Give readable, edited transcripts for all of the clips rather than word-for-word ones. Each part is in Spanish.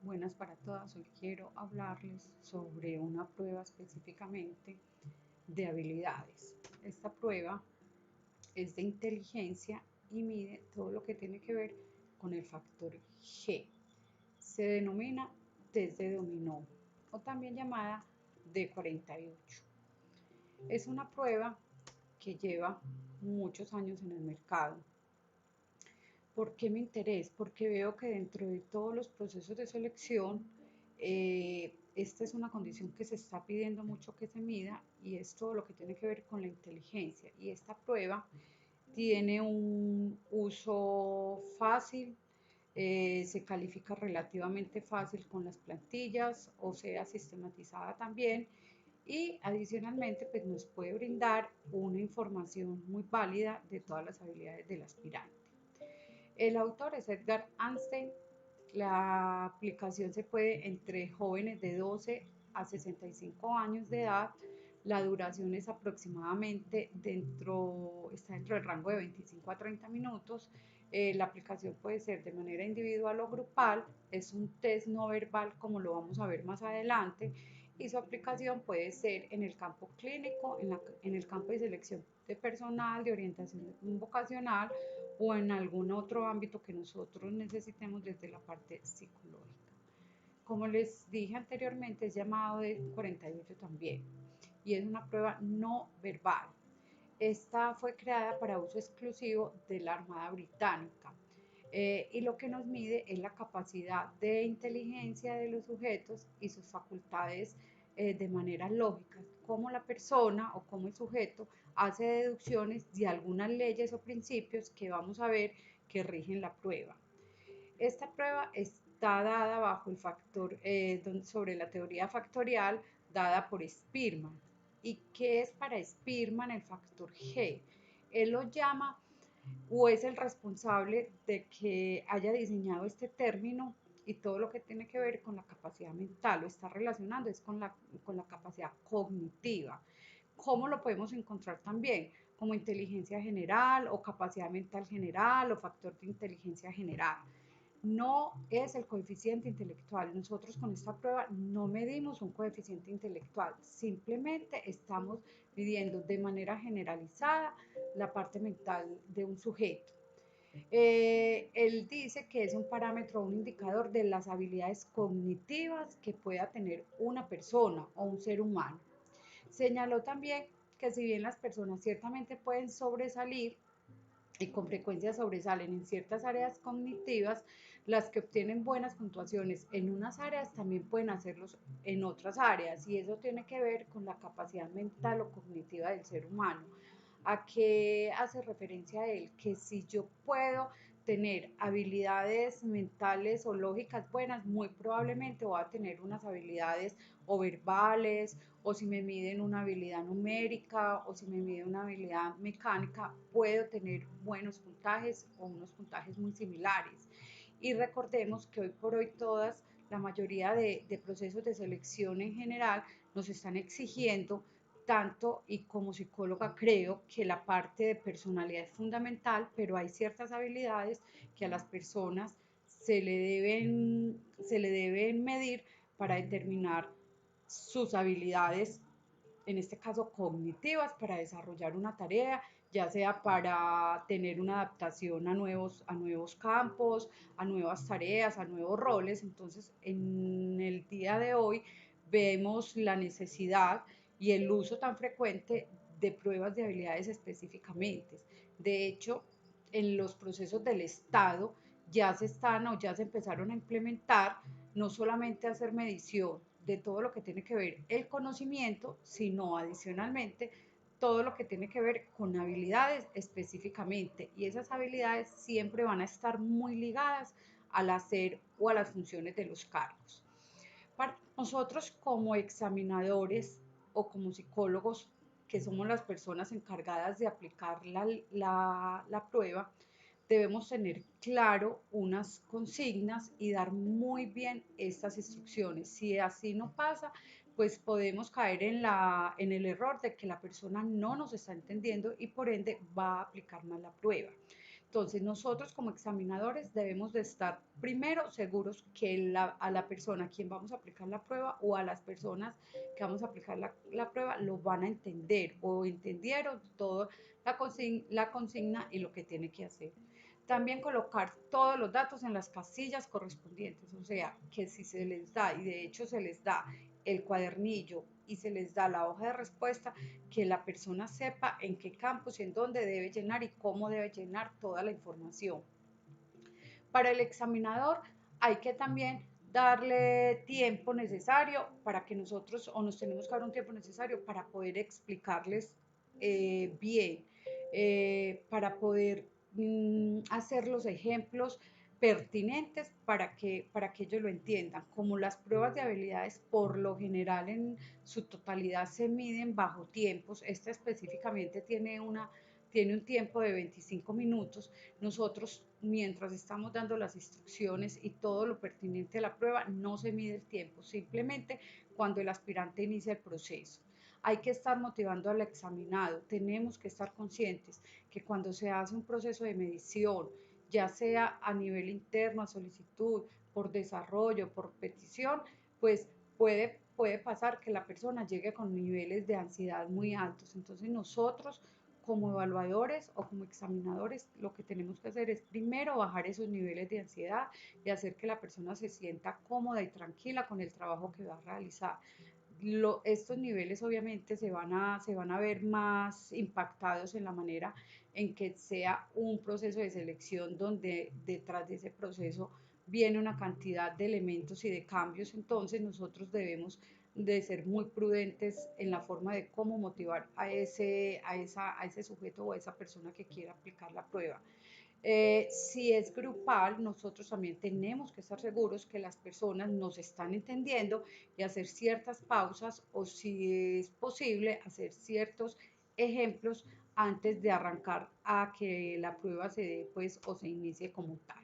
Buenas para todas. Hoy quiero hablarles sobre una prueba específicamente de habilidades. Esta prueba es de inteligencia y mide todo lo que tiene que ver con el factor G. Se denomina test de dominó o también llamada D48. Es una prueba que lleva muchos años en el mercado. ¿Por qué me interesa? Porque veo que dentro de todos los procesos de selección, esta es una condición que se está pidiendo mucho que se mida y es todo lo que tiene que ver con la inteligencia. Y esta prueba tiene un uso fácil, se califica relativamente fácil con las plantillas, o sea, sistematizada también. Y adicionalmente, pues nos puede brindar una información muy válida de todas las habilidades del aspirante. El autor es Edgar Einstein. La aplicación se puede entre jóvenes de 12 a 65 años de edad. La duración es aproximadamente está dentro del rango de 25 a 30 minutos. La aplicación puede ser de manera individual o grupal. Es un test no verbal, como lo vamos a ver más adelante. Y su aplicación puede ser en el campo clínico, en el campo de selección de personal, de orientación vocacional o en algún otro ámbito que nosotros necesitemos desde la parte psicológica. Como les dije anteriormente, es llamado de 48 también y es una prueba no verbal. Esta fue creada para uso exclusivo de la Armada Británica. Y lo que nos mide es la capacidad de inteligencia de los sujetos y sus facultades de manera lógica, cómo la persona o cómo el sujeto hace deducciones de algunas leyes o principios que vamos a ver que rigen la prueba. Esta prueba está dada bajo el factor, sobre la teoría factorial dada por Spearman. ¿Y qué es para Spearman el factor G? Él lo llama o es el responsable de que haya diseñado este término y todo lo que tiene que ver con la capacidad mental, lo está relacionando es con la capacidad cognitiva. ¿Cómo lo podemos encontrar también? Como inteligencia general o capacidad mental general o factor de inteligencia general. No es el coeficiente intelectual. Nosotros con esta prueba no medimos un coeficiente intelectual, simplemente estamos midiendo de manera generalizada la parte mental de un sujeto. Él dice que es un parámetro, un indicador de las habilidades cognitivas que pueda tener una persona o un ser humano. Señaló también que si bien las personas ciertamente pueden sobresalir y con frecuencia sobresalen en ciertas áreas cognitivas, las que obtienen buenas puntuaciones en unas áreas también pueden hacerlos en otras áreas y eso tiene que ver con la capacidad mental o cognitiva del ser humano. ¿A qué hace referencia a él? Que si yo puedo tener habilidades mentales o lógicas buenas, muy probablemente voy a tener unas habilidades o verbales, o si me miden una habilidad numérica, o si me miden una habilidad mecánica, puedo tener buenos puntajes o unos puntajes muy similares. Y recordemos que hoy por hoy la mayoría de procesos de selección en general nos están exigiendo tanto, y como psicóloga creo que la parte de personalidad es fundamental, pero hay ciertas habilidades que a las personas se le deben medir para determinar sus habilidades, en este caso cognitivas, para desarrollar una tarea, ya sea para tener una adaptación a nuevos campos, a nuevas tareas, a nuevos roles. Entonces, en el día de hoy vemos la necesidad y el uso tan frecuente de pruebas de habilidades específicamente. De hecho, en los procesos del Estado ya se están o ya se empezaron a implementar no solamente hacer medición de todo lo que tiene que ver el conocimiento, sino adicionalmente todo lo que tiene que ver con habilidades específicamente. Y esas habilidades siempre van a estar muy ligadas al hacer o a las funciones de los cargos. Para nosotros como examinadores o como psicólogos, que somos las personas encargadas de aplicar la prueba, debemos tener claro unas consignas y dar muy bien estas instrucciones. Si así no pasa, pues podemos caer en el error de que la persona no nos está entendiendo y por ende va a aplicar mal la prueba. Entonces, nosotros como examinadores debemos de estar primero seguros que a la persona a quien vamos a aplicar la prueba o a las personas que vamos a aplicar la prueba lo van a entender o entendieron todo la consigna y lo que tiene que hacer. También colocar todos los datos en las casillas correspondientes, o sea, que si se les da, y de hecho se les da el cuadernillo y se les da la hoja de respuesta, que la persona sepa en qué campos y en dónde debe llenar y cómo debe llenar toda la información. Para el examinador hay que también darle tiempo necesario para que nosotros, o nos tenemos que dar un tiempo necesario para poder explicarles bien, para poder hacer los ejemplos pertinentes para que ellos lo entiendan. Como las pruebas de habilidades por lo general en su totalidad se miden bajo tiempos, esta específicamente tiene un tiempo de 25 minutos. Nosotros, mientras estamos dando las instrucciones y todo lo pertinente a la prueba, no se mide el tiempo, simplemente cuando el aspirante inicia el proceso. Hay que estar motivando al examinado, tenemos que estar conscientes que cuando se hace un proceso de medición, ya sea a nivel interno, a solicitud, por desarrollo, por petición, pues puede pasar que la persona llegue con niveles de ansiedad muy altos. Entonces nosotros como evaluadores o como examinadores, lo que tenemos que hacer es primero bajar esos niveles de ansiedad y hacer que la persona se sienta cómoda y tranquila con el trabajo que va a realizar. Estos niveles obviamente se van a ver más impactados en la manera en que sea un proceso de selección donde detrás de ese proceso viene una cantidad de elementos y de cambios. Entonces nosotros debemos de ser muy prudentes en la forma de cómo motivar a ese sujeto o a esa persona que quiera aplicar la prueba. Si es grupal, nosotros también tenemos que estar seguros que las personas nos están entendiendo y hacer ciertas pausas o si es posible hacer ciertos ejemplos antes de arrancar a que la prueba se dé pues o se inicie como tal.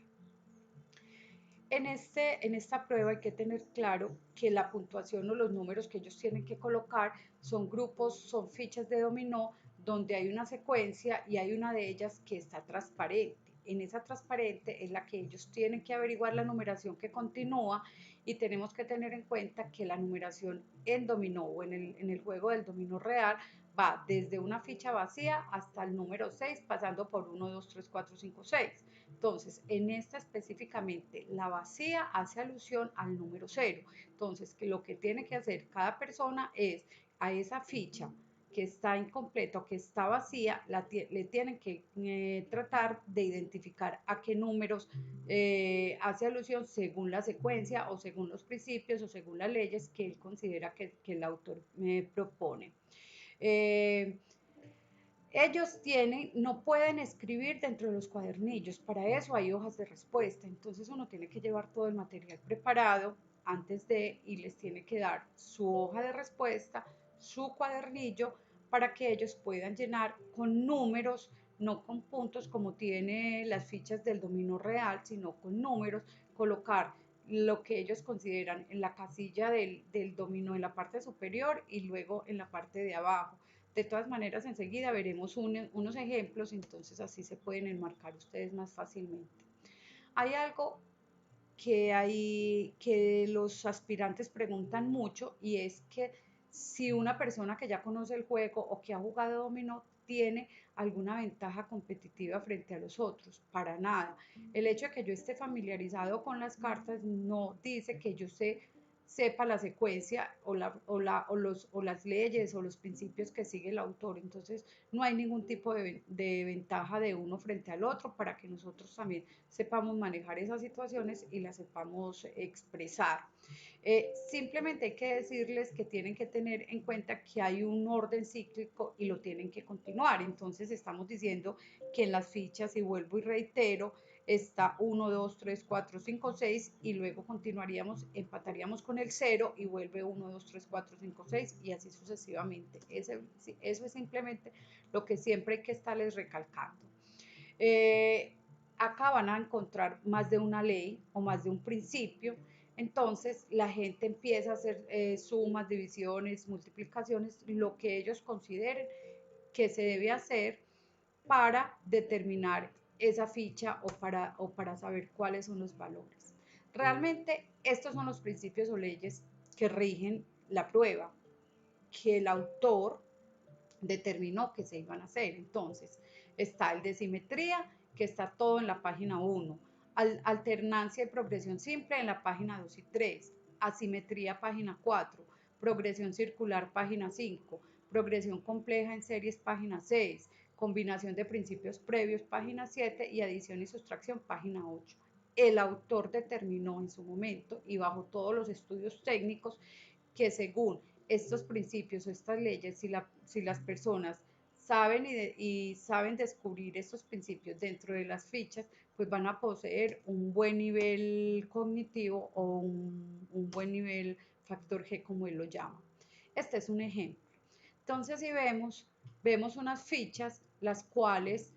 En esta prueba hay que tener claro que la puntuación o los números que ellos tienen que colocar son grupos, son fichas de dominó donde hay una secuencia y hay una de ellas que está transparente. En esa transparente es la que ellos tienen que averiguar la numeración que continúa y tenemos que tener en cuenta que la numeración en dominó o en el juego del dominó real va desde una ficha vacía hasta el número 6 pasando por 1, 2, 3, 4, 5, 6. Entonces, en esta específicamente, la vacía hace alusión al número 0. Entonces, que lo que tiene que hacer cada persona es a esa ficha que está incompleta o que está vacía, le tienen que tratar de identificar a qué números hace alusión según la secuencia o según los principios o según las leyes que él considera que el autor propone. Eh, ellos no pueden escribir dentro de los cuadernillos, para eso hay hojas de respuesta, entonces uno tiene que llevar todo el material preparado antes de y les tiene que dar su hoja de respuesta, su cuadernillo, para que ellos puedan llenar con números, no con puntos como tiene las fichas del dominó real, sino con números, colocar lo que ellos consideran en la casilla del dominó en la parte superior y luego en la parte de abajo. De todas maneras, enseguida veremos unos ejemplos, entonces así se pueden enmarcar ustedes más fácilmente. Hay algo que los aspirantes preguntan mucho y es que si una persona que ya conoce el juego o que ha jugado dominó tiene alguna ventaja competitiva frente a los otros, para nada. El hecho de que yo esté familiarizado con las cartas no dice que yo sepa la secuencia o las leyes o los principios que sigue el autor. Entonces, no hay ningún tipo de ventaja de uno frente al otro para que nosotros también sepamos manejar esas situaciones y las sepamos expresar. Simplemente hay que decirles que tienen que tener en cuenta que hay un orden cíclico y lo tienen que continuar. Entonces estamos diciendo que en las fichas, y vuelvo y reitero, está 1, 2, 3, 4, 5, 6 y luego continuaríamos, empataríamos con el 0 y vuelve 1, 2, 3, 4, 5, 6 y así sucesivamente. Eso es simplemente lo que siempre hay que estarles recalcando. Acá van a encontrar más de una ley o más de un principio, entonces la gente empieza a hacer sumas, divisiones, multiplicaciones, lo que ellos consideren que se debe hacer para determinar esa ficha o para saber cuáles son los valores. Realmente estos son los principios o leyes que rigen la prueba, que el autor determinó que se iban a hacer. Entonces, está el de simetría, que está todo en la página 1, alternancia y progresión simple en la página 2 y 3, asimetría página 4, progresión circular página 5, progresión compleja en series página 6, combinación de principios previos página 7 y adición y sustracción página 8. El autor determinó en su momento y bajo todos los estudios técnicos que según estos principios o estas leyes, si las personas saben y saben descubrir estos principios dentro de las fichas, pues van a poseer un buen nivel cognitivo o un buen nivel factor G, como él lo llama. Este es un ejemplo. Entonces, si vemos unas fichas, las cuales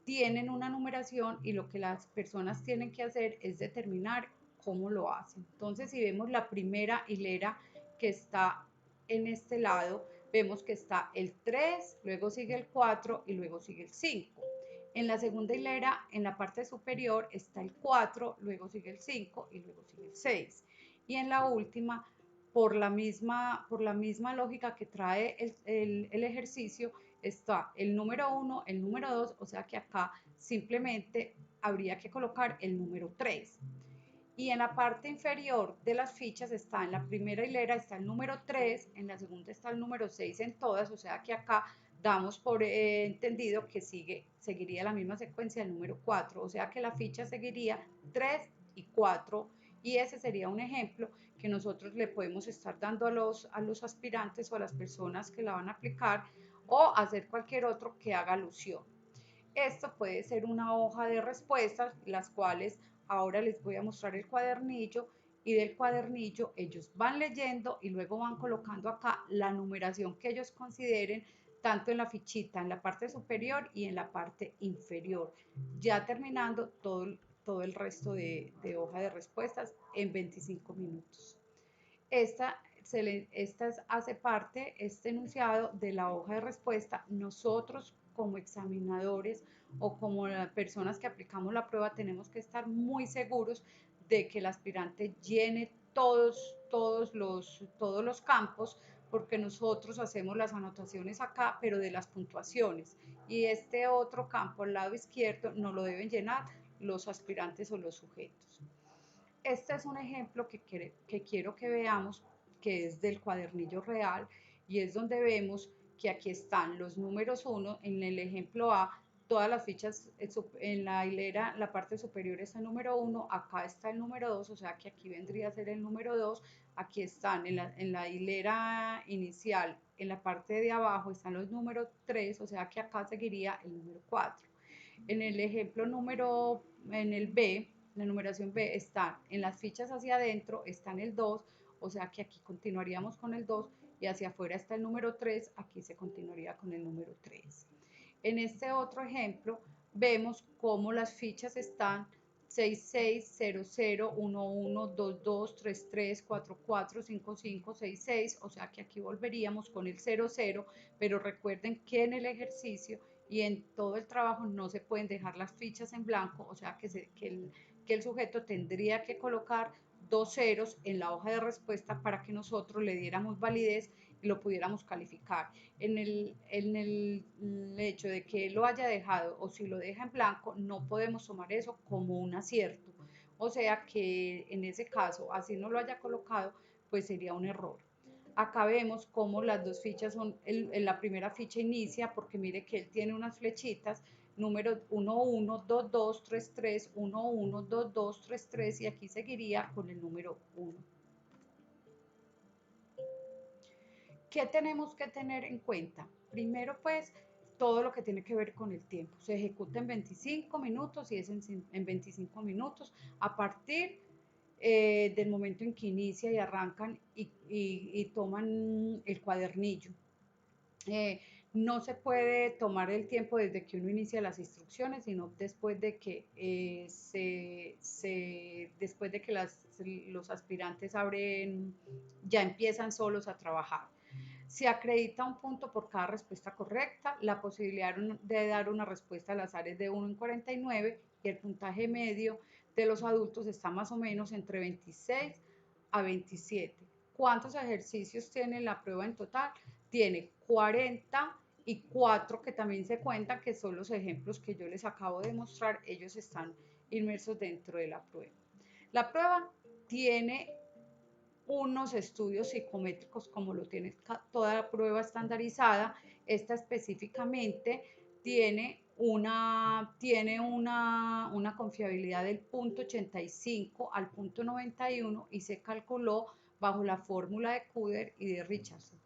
tienen una numeración y lo que las personas tienen que hacer es determinar cómo lo hacen. Entonces, si vemos la primera hilera que está en este lado, vemos que está el 3, luego sigue el 4 y luego sigue el 5. En la segunda hilera, en la parte superior, está el 4, luego sigue el 5 y luego sigue el 6. Y en la última, por la misma lógica que trae el ejercicio, está el número 1, el número 2, o sea que acá simplemente habría que colocar el número 3. Y en la parte inferior de las fichas está en la primera hilera está el número 3, en la segunda está el número 6 en todas, o sea que acá damos por entendido que seguiría la misma secuencia el número 4, o sea que la ficha seguiría 3 y 4, y ese sería un ejemplo que nosotros le podemos estar dando a los aspirantes o a las personas que la van a aplicar o hacer cualquier otro que haga alusión. Esto puede ser una hoja de respuestas, las cuales ahora les voy a mostrar el cuadernillo, y del cuadernillo ellos van leyendo y luego van colocando acá la numeración que ellos consideren, tanto en la fichita, en la parte superior y en la parte inferior, ya terminando todo el resto de hoja de respuestas en 25 minutos. Esta hace parte, este enunciado de la hoja de respuesta. Nosotros como examinadores o como personas que aplicamos la prueba tenemos que estar muy seguros de que el aspirante llene todos los campos, porque nosotros hacemos las anotaciones acá, pero de las puntuaciones. Y este otro campo al lado izquierdo no lo deben llenar los aspirantes o los sujetos. Este es un ejemplo que quiero que veamos, que es del cuadernillo real, y es donde vemos que aquí están los números 1, en el ejemplo A, todas las fichas en la hilera, la parte superior está el número 1, acá está el número 2, o sea que aquí vendría a ser el número 2, aquí están en la hilera inicial, en la parte de abajo están los números 3, o sea que acá seguiría el número 4. En el ejemplo en el B, la numeración B está en las fichas hacia adentro, está en el 2, o sea que aquí continuaríamos con el 2 y hacia afuera está el número 3, aquí se continuaría con el número 3. En este otro ejemplo vemos cómo las fichas están 6600112233445566, o sea que aquí volveríamos con el 00, pero recuerden que en el ejercicio y en todo el trabajo no se pueden dejar las fichas en blanco, o sea que el sujeto tendría que colocar dos ceros en la hoja de respuesta para que nosotros le diéramos validez y lo pudiéramos calificar. En el hecho de que él lo haya dejado o si lo deja en blanco, no podemos tomar eso como un acierto. O sea que en ese caso, así no lo haya colocado, pues sería un error. Acá vemos cómo las dos fichas son, la primera ficha inicia, porque mire que él tiene unas flechitas, número 112233, 112233, y aquí seguiría con el número 1. ¿Qué tenemos que tener en cuenta? Primero, pues, todo lo que tiene que ver con el tiempo. Se ejecuta en 25 minutos y es en 25 minutos a partir del momento en que inicia y arrancan y toman el cuadernillo. No se puede tomar el tiempo desde que uno inicia las instrucciones, sino después de que, después de que los aspirantes ya empiezan solos a trabajar. Se acredita un punto por cada respuesta correcta. La posibilidad de dar una respuesta al azar es de 1 en 49 y el puntaje medio de los adultos está más o menos entre 26 a 27. ¿Cuántos ejercicios tiene la prueba en total? Tiene 44 que también se cuentan, que son los ejemplos que yo les acabo de mostrar. Ellos están inmersos dentro de la prueba. La prueba tiene unos estudios psicométricos como lo tiene toda prueba estandarizada. Esta específicamente tiene una confiabilidad del punto 85 al punto 91 y se calculó bajo la fórmula de Kuder y de Richardson.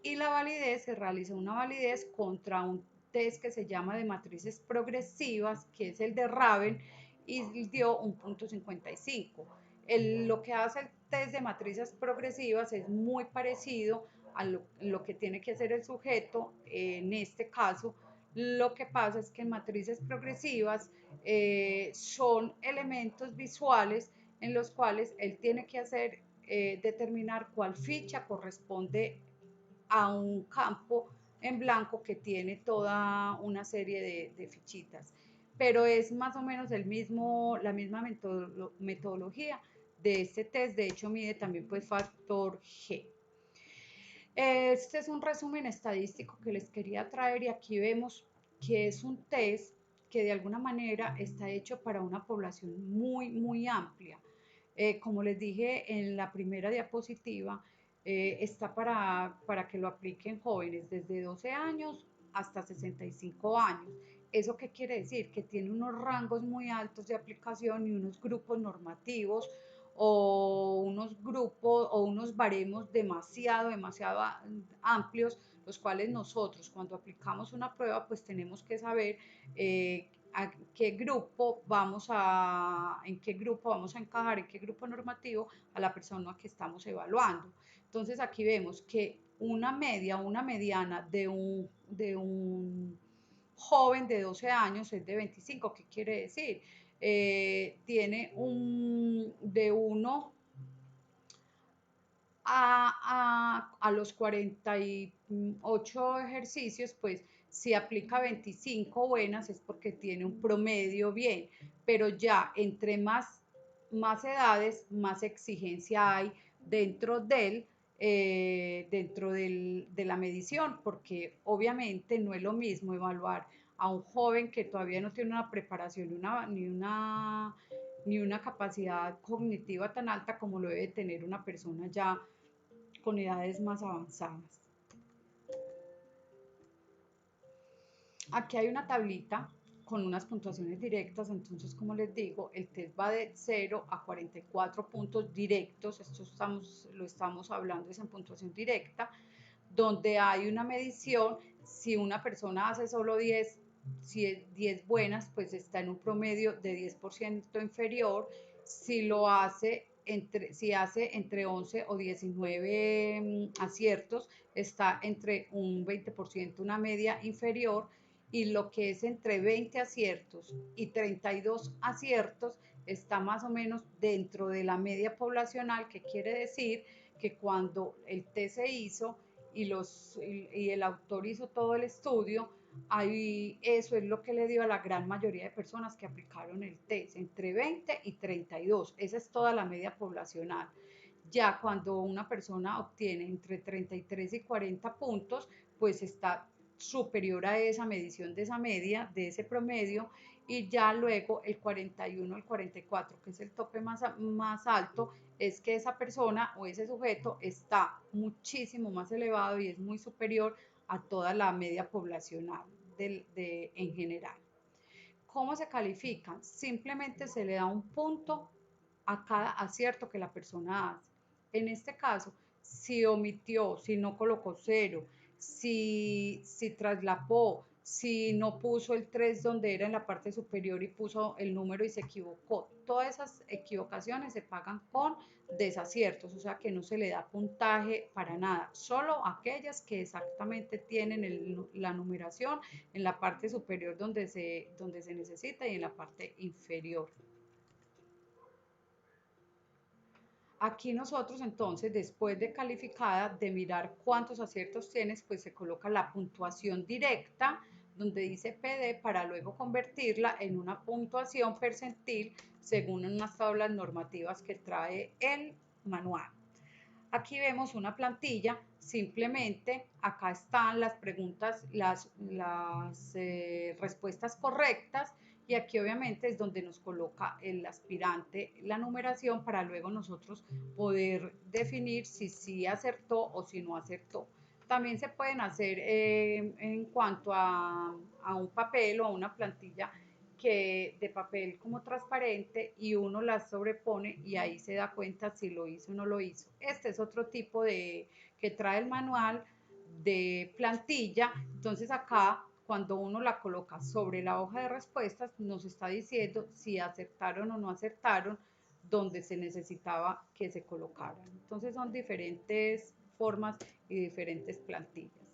Y la validez, se realizó una validez contra un test que se llama de matrices progresivas, que es el de Raven, y dio un punto 55. Lo que hace el test de matrices progresivas es muy parecido a lo que tiene que hacer el sujeto. En este caso, lo que pasa es que en matrices progresivas son elementos visuales en los cuales él tiene que hacer determinar cuál ficha corresponde a un campo en blanco que tiene toda una serie de fichitas. Pero es más o menos la misma metodología de este test. De hecho, mide también pues factor G. Este es un resumen estadístico que les quería traer, y aquí vemos que es un test que de alguna manera está hecho para una población muy, muy amplia. Como les dije en la primera diapositiva, está para que lo apliquen jóvenes desde 12 años hasta 65 años. ¿Eso qué quiere decir? Que tiene unos rangos muy altos de aplicación y unos grupos normativos o unos grupos o unos baremos demasiado amplios, los cuales nosotros cuando aplicamos una prueba pues tenemos que saber en qué grupo vamos a encajar, en qué grupo normativo a la persona que estamos evaluando. Entonces aquí vemos que una mediana de un joven de 12 años es de 25. ¿Qué quiere decir? Tiene de 1 a los 48 ejercicios, pues si aplica 25 buenas es porque tiene un promedio bien, pero ya entre más edades, más exigencia hay dentro de la medición, porque obviamente no es lo mismo evaluar a un joven que todavía no tiene una preparación ni una capacidad cognitiva tan alta como lo debe tener una persona ya con edades más avanzadas. Aquí hay una tablita con unas puntuaciones directas. Entonces, como les digo, el test va de 0 a 44 puntos directos. Esto lo estamos hablando es en puntuación directa, donde hay una medición. Si una persona hace solo 10, si es 10 buenas, pues está en un promedio de 10% inferior. Si hace entre 11 o 19 aciertos, está entre un 20%, una media inferior. Y lo que es entre 20 aciertos y 32 aciertos está más o menos dentro de la media poblacional, que quiere decir que cuando el test se hizo y el autor hizo todo el estudio, ahí eso es lo que le dio a la gran mayoría de personas que aplicaron el test, entre 20 y 32. Esa es toda la media poblacional. Ya cuando una persona obtiene entre 33 y 40 puntos, pues está superior a esa medición de esa media, de ese promedio. Y ya luego el 41, el 44, que es el tope más alto, es que esa persona o ese sujeto está muchísimo más elevado y es muy superior a toda la media poblacional en general. ¿Cómo se califican? Simplemente se le da un punto a cada acierto que la persona hace. En este caso, si omitió, si no colocó cero, si traslapó, si no puso el 3 donde era en la parte superior y puso el número y se equivocó, todas esas equivocaciones se pagan con desaciertos, o sea que no se le da puntaje para nada, solo aquellas que exactamente tienen la numeración en la parte superior donde se necesita y en la parte inferior. Aquí nosotros entonces, después de calificada, de mirar cuántos aciertos tienes, pues se coloca la puntuación directa, donde dice PD, para luego convertirla en una puntuación percentil según unas tablas normativas que trae el manual. Aquí vemos una plantilla, simplemente acá están las preguntas, las respuestas correctas, y aquí obviamente es donde nos coloca el aspirante la numeración para luego nosotros poder definir si sí acertó o si no acertó. También se pueden hacer en cuanto a un papel o a una plantilla que de papel como transparente, y uno las sobrepone y ahí se da cuenta si lo hizo o no lo hizo. Este es otro tipo de que trae el manual de plantilla. Entonces acá cuando uno la coloca sobre la hoja de respuestas nos está diciendo si acertaron o no acertaron donde se necesitaba que se colocaran. Entonces son diferentes formas y diferentes plantillas.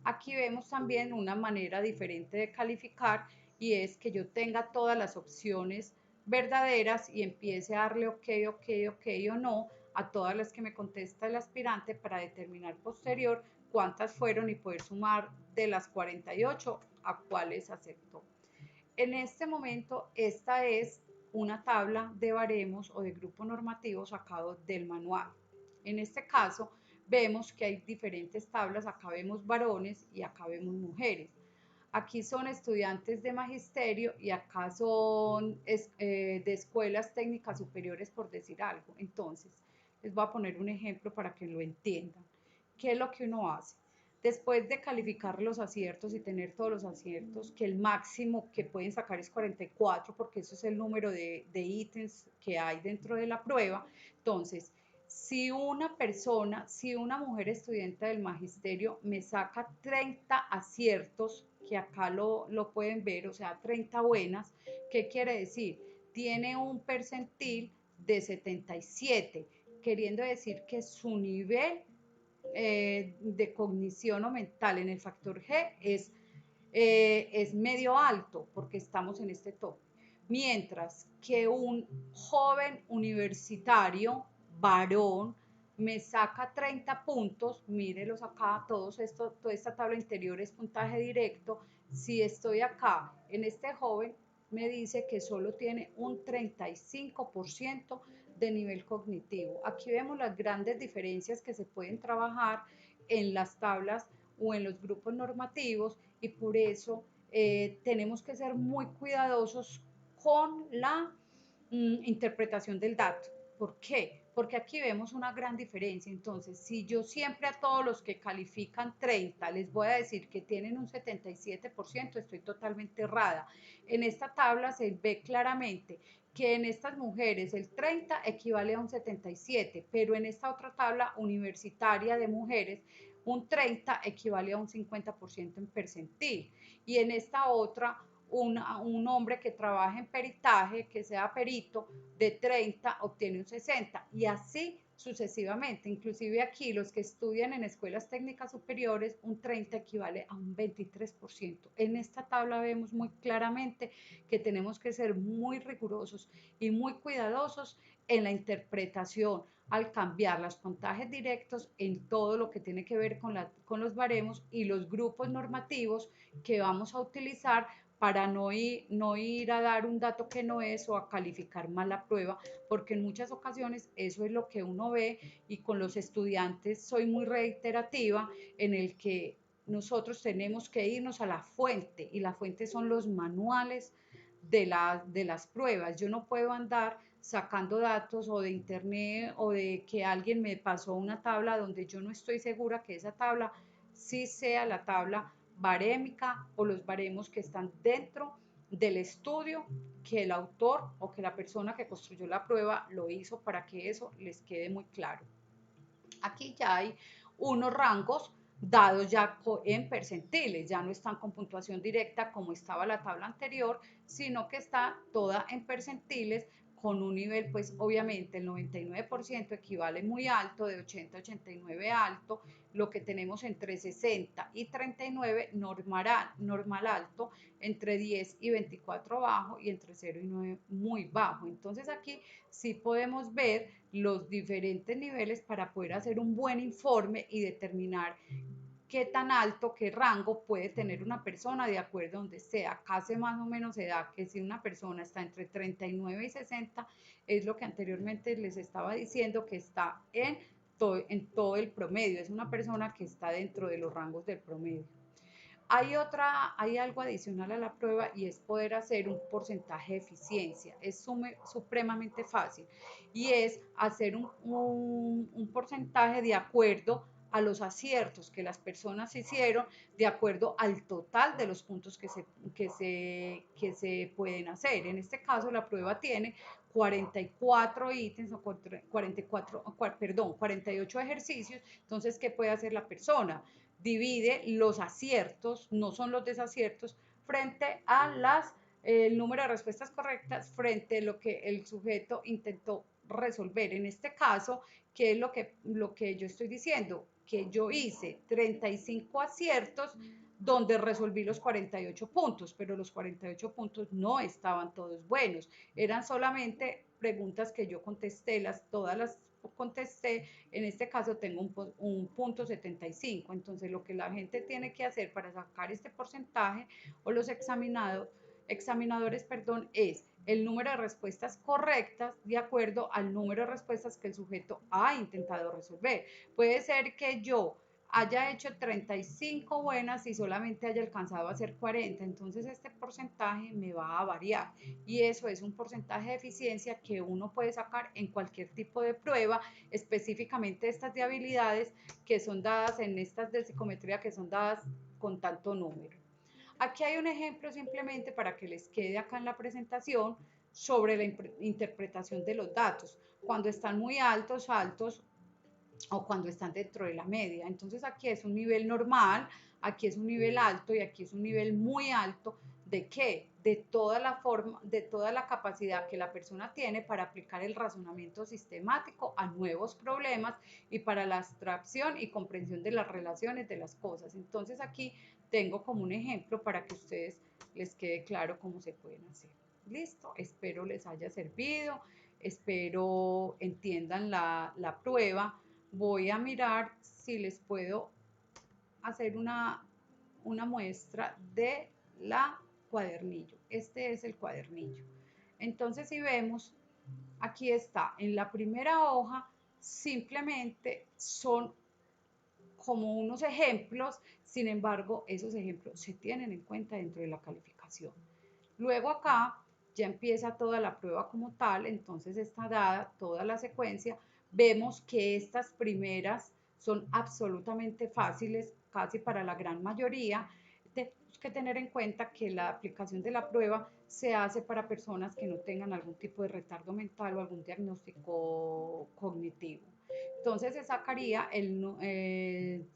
Aquí vemos también una manera diferente de calificar, y es que yo tenga todas las opciones verdaderas y empiece a darle ok, ok, ok o no a todas las que me contesta el aspirante para determinar posterior cuántas fueron y poder sumar de las 48 a cuáles aceptó. En este momento, esta es una tabla de baremos o de grupo normativo sacado del manual. En este caso, vemos que hay diferentes tablas, acá vemos varones y acá vemos mujeres. Aquí son estudiantes de magisterio y acá son de escuelas técnicas superiores, por decir algo. Entonces, les voy a poner un ejemplo para que lo entiendan. ¿Qué es lo que uno hace? Después de calificar los aciertos y tener todos los aciertos, que el máximo que pueden sacar es 44, porque eso es el número de ítems que hay dentro de la prueba. Entonces, si una persona, si una mujer estudiante del magisterio me saca 30 aciertos, que acá lo pueden ver, o sea, 30 buenas, ¿qué quiere decir? Tiene un percentil de 77, queriendo decir que su nivel de cognición o mental en el factor G es medio alto, porque estamos en este top. Mientras que un joven universitario, varón, me saca 30 puntos, mírelos acá, toda esta tabla interior es puntaje directo. Si estoy acá en este joven, me dice que solo tiene un 35% de nivel cognitivo. Aquí vemos las grandes diferencias que se pueden trabajar en las tablas o en los grupos normativos, y por eso tenemos que ser muy cuidadosos con la interpretación del dato. ¿Por qué? Porque aquí vemos una gran diferencia. Entonces, si yo siempre a todos los que califican 30 les voy a decir que tienen un 77%, estoy totalmente errada. En esta tabla se ve claramente que en estas mujeres el 30 equivale a un 77, pero en esta otra tabla universitaria de mujeres un 30 equivale a un 50% en percentil, y en esta otra un hombre que trabaja en peritaje, que sea perito, de 30 obtiene un 60, y así sucesivamente. Inclusive aquí los que estudian en escuelas técnicas superiores, un 30 equivale a un 23%. En esta tabla vemos muy claramente que tenemos que ser muy rigurosos y muy cuidadosos en la interpretación al cambiar los puntajes directos en todo lo que tiene que ver con los baremos y los grupos normativos que vamos a utilizar para no ir a dar un dato que no es o a calificar mal la prueba, porque en muchas ocasiones eso es lo que uno ve, y con los estudiantes soy muy reiterativa en el que nosotros tenemos que irnos a la fuente, y la fuente son los manuales de las pruebas. Yo no puedo andar sacando datos o de internet o de que alguien me pasó una tabla donde yo no estoy segura que esa tabla sí sea la tabla barémica o los baremos que están dentro del estudio que el autor o que la persona que construyó la prueba lo hizo, para que eso les quede muy claro. Aquí ya hay unos rangos dados ya en percentiles, ya no están con puntuación directa como estaba la tabla anterior, sino que está toda en percentiles con un nivel, pues obviamente el 99% equivale muy alto, de 80 a 89 alto, lo que tenemos entre 60 y 39 normal alto, entre 10 y 24 bajo y entre 0 y 9 muy bajo. Entonces aquí sí podemos ver los diferentes niveles para poder hacer un buen informe y determinar qué tan alto, qué rango puede tener una persona de acuerdo a donde sea. Acá más o menos se da que si una persona está entre 39 y 60, es lo que anteriormente les estaba diciendo, que está en todo el promedio. Es una persona que está dentro de los rangos del promedio. Hay algo adicional a la prueba y es poder hacer un porcentaje de eficiencia. Es supremamente fácil y es hacer un porcentaje de acuerdo a los aciertos que las personas hicieron, de acuerdo al total de los puntos que se pueden hacer. En este caso, la prueba tiene 44 ítems, o 44, perdón, 48 ejercicios. Entonces, ¿qué puede hacer la persona? Divide los aciertos, no son los desaciertos, frente a el número de respuestas correctas, frente a lo que el sujeto intentó resolver. En este caso, ¿qué es lo que yo estoy diciendo? Que yo hice 35 aciertos donde resolví los 48 puntos, pero los 48 puntos no estaban todos buenos, eran solamente preguntas que yo contesté, todas las contesté. En este caso tengo un punto 75. Entonces lo que la gente tiene que hacer para sacar este porcentaje, o los examinadores, perdón, es el número de respuestas correctas de acuerdo al número de respuestas que el sujeto ha intentado resolver. Puede ser que yo haya hecho 35 buenas y solamente haya alcanzado a hacer 40, entonces este porcentaje me va a variar, y eso es un porcentaje de eficiencia que uno puede sacar en cualquier tipo de prueba, específicamente estas de habilidades que son dadas en estas de psicometría, que son dadas con tanto número. Aquí hay un ejemplo simplemente para que les quede acá en la presentación sobre la interpretación de los datos, cuando están muy altos, o cuando están dentro de la media. Entonces aquí es un nivel normal, aquí es un nivel alto y aquí es un nivel muy alto. ¿De qué? De toda la forma, de toda la capacidad que la persona tiene para aplicar el razonamiento sistemático a nuevos problemas y para la abstracción y comprensión de las relaciones de las cosas. Entonces aquí tengo como un ejemplo para que ustedes les quede claro cómo se pueden hacer. Listo, espero les haya servido, espero entiendan la prueba. Voy a mirar si les puedo hacer una muestra de la cuadernillo. Este es el cuadernillo. Entonces, si vemos, aquí está, en la primera hoja, simplemente son como unos ejemplos, sin embargo, esos ejemplos se tienen en cuenta dentro de la calificación. Luego acá ya empieza toda la prueba como tal, entonces está dada toda la secuencia. Vemos que estas primeras son absolutamente fáciles, casi para la gran mayoría. Tenemos que tener en cuenta que la aplicación de la prueba se hace para personas que no tengan algún tipo de retardo mental o algún diagnóstico cognitivo. Entonces se sacaría, se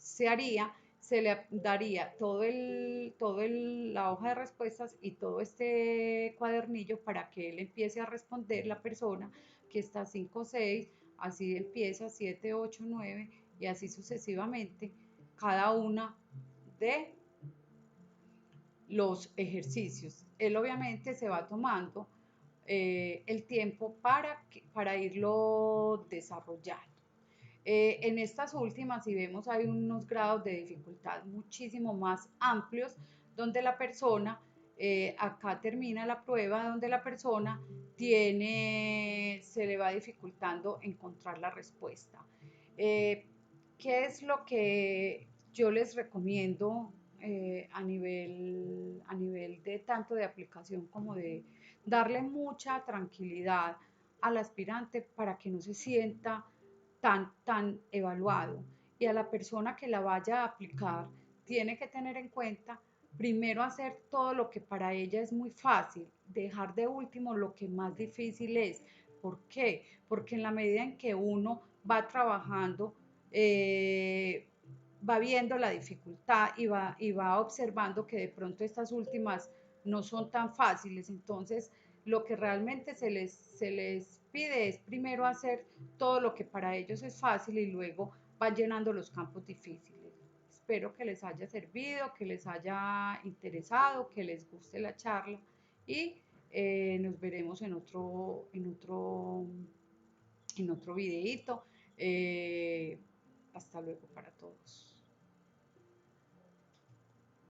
le daría la hoja de respuestas y todo este cuadernillo para que él empiece a responder, la persona que está 5, 6, así empieza 7, 8, 9 y así sucesivamente, cada una de los ejercicios. Él obviamente se va tomando el tiempo para irlo desarrollando. En estas últimas, si vemos, hay unos grados de dificultad muchísimo más amplios, donde la persona, acá termina la prueba, donde la persona se le va dificultando encontrar la respuesta. ¿Qué es lo que yo les recomiendo a nivel de tanto de aplicación como de darle mucha tranquilidad al aspirante para que no se sienta tan evaluado? Y a la persona que la vaya a aplicar tiene que tener en cuenta primero hacer todo lo que para ella es muy fácil, dejar de último lo que más difícil es. ¿Por qué? Porque en la medida en que uno va trabajando, va viendo la dificultad y va observando que de pronto estas últimas no son tan fáciles. Entonces, lo que realmente se les pide es primero hacer todo lo que para ellos es fácil y luego van llenando los campos difíciles. Espero que les haya servido, que les haya interesado, que les guste la charla y nos veremos en otro videíto. Hasta luego para todos.